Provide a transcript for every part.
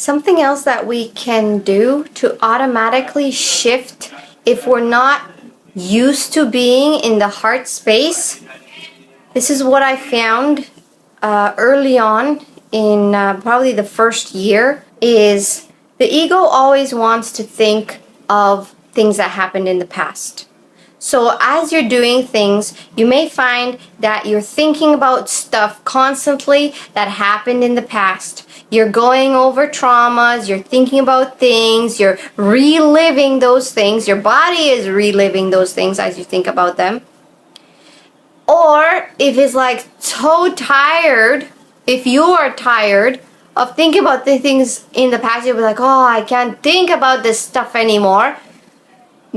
Something else that we can do to automatically shift if we're not used to being in the heart space. This is what I found early on in probably the first year, is the ego always wants to think of things that happened in the past. So as you're doing things, you may find that you're thinking about stuff constantly that happened in the past. You're going over traumas, you're thinking about things, you're reliving those things. Your body is reliving those things as you think about them. Or if it's like so tired, if you are tired of thinking about the things in the past, you'll be like, oh, I can't think about this stuff anymore.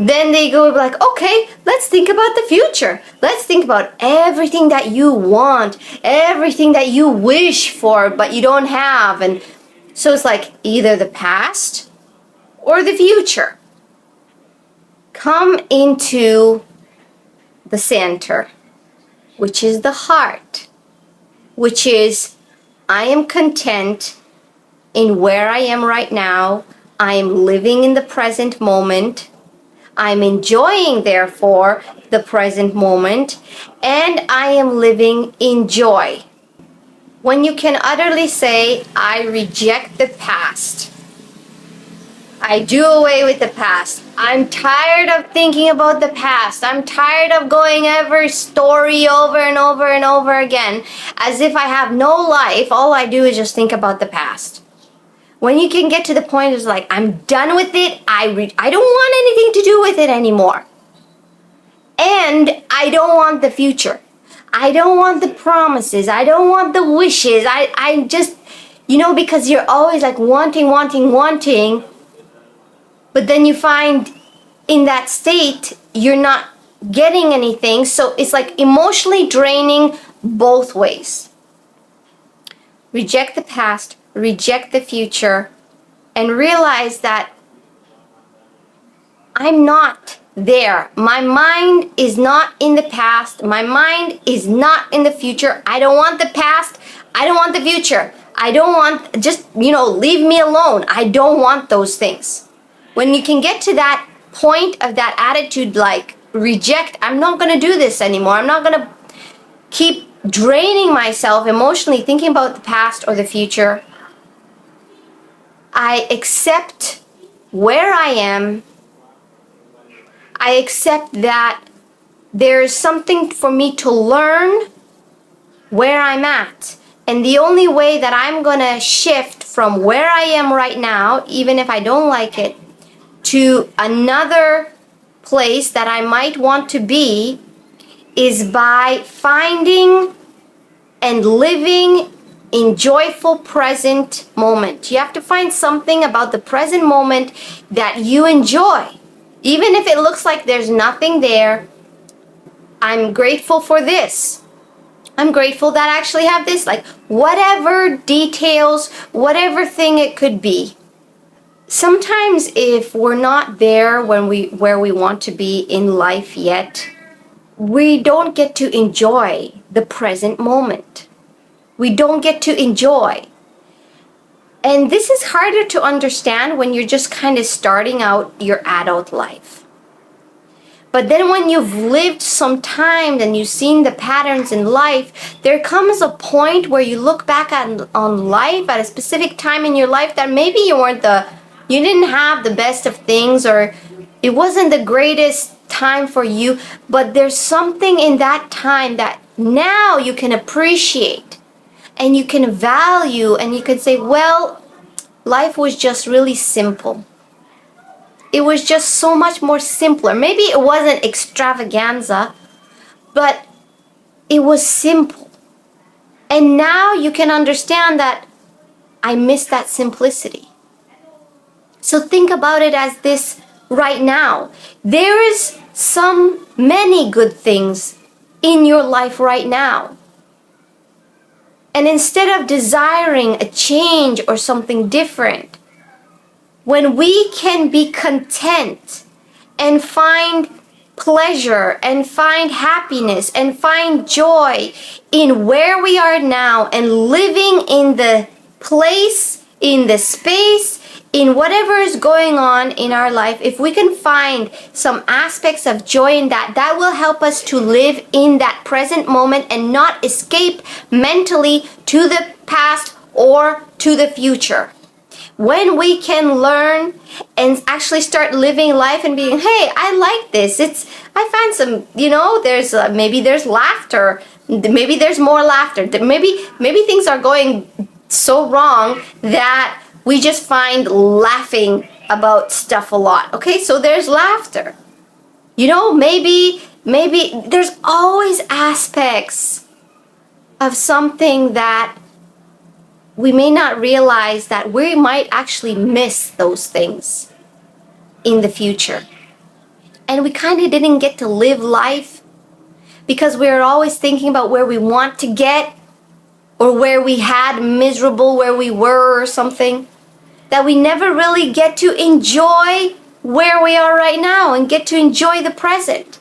Then they go like, okay, let's think about the future. Let's think about everything that you want, everything that you wish for, but you don't have. And so it's like either the past or the future. Come into the center, which is the heart, which is, I am content in where I am right now. I am living in the present moment. I'm enjoying, therefore, the present moment, and I am living in joy. When you can utterly say, I reject the past, I do away with the past, I'm tired of thinking about the past, I'm tired of going every story over and over and over again, as if I have no life, all I do is just think about the past. When you can get to the point is like, I'm done with it, I don't want anything to do with it anymore. And I don't want the future. I don't want the promises. I don't want the wishes. I just, because you're always like wanting. But then you find in that state, you're not getting anything. So it's like emotionally draining both ways. Reject the past. Reject the future, and realize that I'm not there. My mind is not in the past. My mind is not in the future. I don't want the past. I don't want the future. I don't want, just, leave me alone. I don't want those things. When you can get to that point of that attitude, like reject, I'm not going to do this anymore. I'm not going to keep draining myself emotionally thinking about the past or the future. I accept where I am. I accept that there is something for me to learn where I'm at. And the only way that I'm going to shift from where I am right now, even if I don't like it, to another place that I might want to be, is by finding and living in joyful present moment. You have to find something about the present moment that you enjoy. Even if it looks like there's nothing there, I'm grateful for this. I'm grateful that I actually have this. Like whatever details, whatever thing it could be. Sometimes if we're not there where we want to be in life yet, we don't get to enjoy the present moment. We don't get to enjoy. And this is harder to understand when you're just kind of starting out your adult life. But then when you've lived some time and you've seen the patterns in life, there comes a point where you look back on life at a specific time in your life that maybe you didn't have the best of things, or it wasn't the greatest time for you, but there's something in that time that now you can appreciate. And you can value, and you can say, well, life was just really simple. It was just so much more simpler. Maybe it wasn't extravaganza, but it was simple. And now you can understand that I miss that simplicity. So think about it as this right now. There is many good things in your life right now. And instead of desiring a change or something different, when we can be content and find pleasure and find happiness and find joy in where we are now and living in the place in the space, in whatever is going on in our life, if we can find some aspects of joy in that, that will help us to live in that present moment and not escape mentally to the past or to the future. When we can learn and actually start living life and being, hey, I like this. I find some, there's maybe there's laughter. Maybe there's more laughter. Maybe things are going so wrong that we just find laughing about stuff a lot. Okay, so there's laughter. Maybe there's always aspects of something that we may not realize that we might actually miss those things in the future. And we kind of didn't get to live life because we're always thinking about where we want to get or where we had miserable, where we were or something, that we never really get to enjoy where we are right now and get to enjoy the present.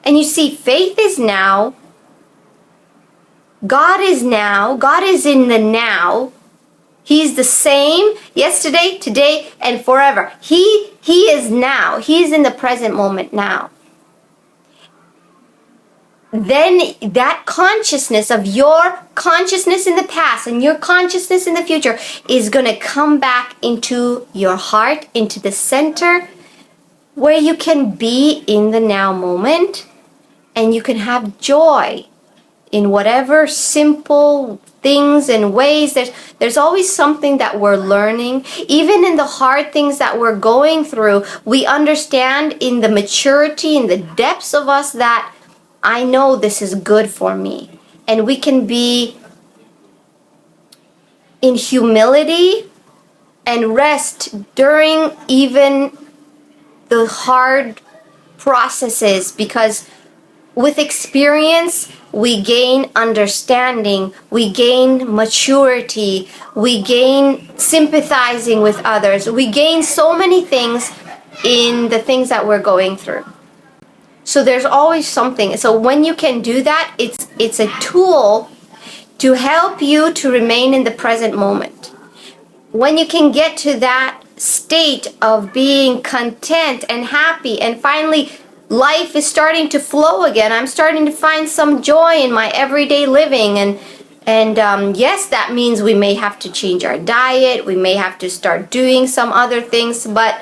And you see, faith is now. God is now. God is in the now. He's the same yesterday, today, and forever. He is now. He's in the present moment now. Then that consciousness of your consciousness in the past and your consciousness in the future is going to come back into your heart, into the center, where you can be in the now moment and you can have joy in whatever simple things and ways. There's always something that we're learning. Even in the hard things that we're going through, we understand in the maturity, in the depths of us, that I know this is good for me. And we can be in humility and rest during even the hard processes, because with experience, we gain understanding, we gain maturity, we gain sympathizing with others, we gain so many things in the things that we're going through. So there's always something. So when you can do that, it's a tool to help you to remain in the present moment. When you can get to that state of being content and happy, and finally life is starting to flow again. I'm starting to find some joy in my everyday living. And yes, that means we may have to change our diet. We may have to start doing some other things. But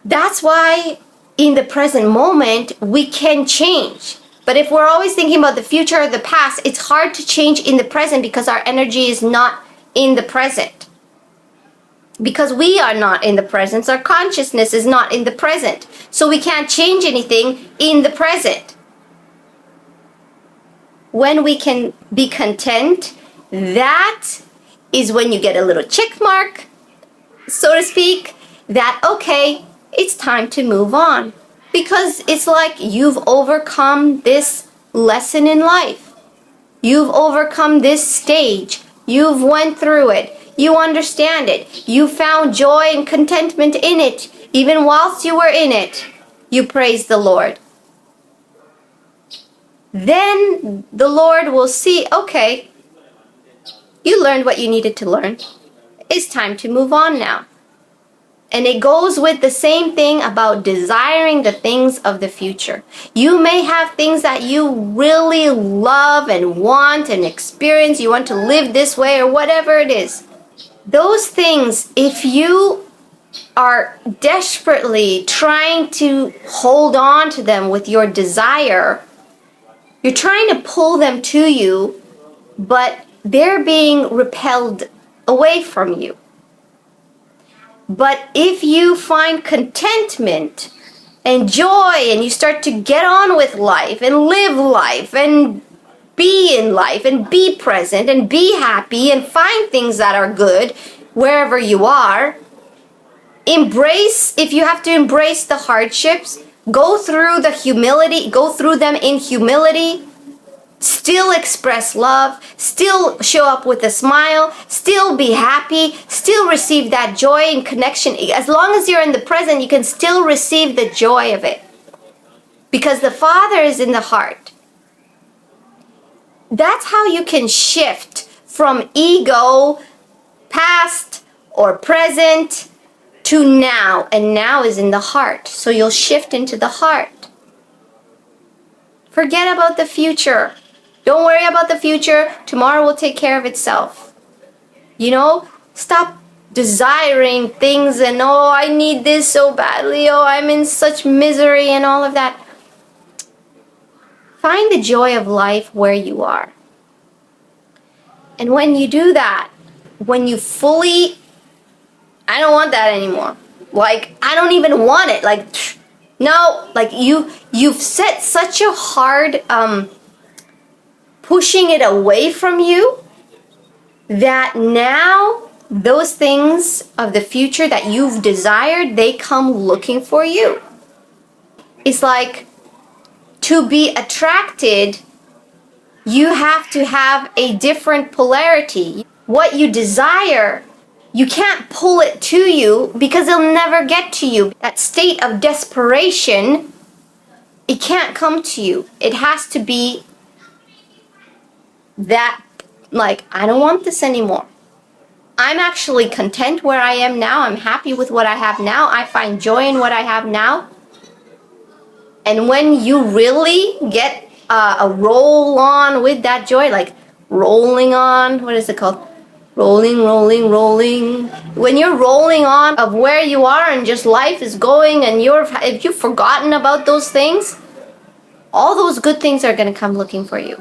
that's why in the present moment, we can change. But if we're always thinking about the future or the past, it's hard to change in the present because our energy is not in the present. Because we are not in the present, our consciousness is not in the present. So we can't change anything in the present. When we can be content, that is when you get a little check mark, so to speak, that, okay, it's time to move on. Because it's like you've overcome this lesson in life. You've overcome this stage. You've went through it. You understand it. You found joy and contentment in it. Even whilst you were in it, you praise the Lord. Then the Lord will see, okay, you learned what you needed to learn. It's time to move on now. And it goes with the same thing about desiring the things of the future. You may have things that you really love and want and experience. You want to live this way or whatever it is. Those things, if you are desperately trying to hold on to them with your desire, you're trying to pull them to you, but they're being repelled away from you. But if you find contentment and joy and you start to get on with life and live life and be in life and be present and be happy and find things that are good wherever you are, if you have to embrace the hardships, go through them in humility, still express love, still show up with a smile, still be happy, still receive that joy and connection. As long as you're in the present, you can still receive the joy of it. Because the Father is in the heart. That's how you can shift from ego, past or present to now, and now is in the heart. So you'll shift into the heart. Forget about the future. Don't worry about the future. Tomorrow will take care of itself. You know, stop desiring things and, oh, I need this so badly. Oh, I'm in such misery and all of that. Find the joy of life where you are. And when you do that, when you fully, I don't want that anymore. Like, I don't even want it. Like, no, like you've set such a hard pushing it away from you that now those things of the future that you've desired, they come looking for you. It's like, to be attracted, you have to have a different polarity. What you desire, you can't pull it to you because it'll never get to you. That state of desperation, it can't come to you. It has to be that, like, I don't want this anymore. I'm actually content where I am now. I'm happy with what I have now. I find joy in what I have now. And when you really get a roll on with that joy, like rolling on, what is it called? Rolling, rolling, rolling. When you're rolling on of where you are and just life is going, and if you've forgotten about those things, all those good things are going to come looking for you.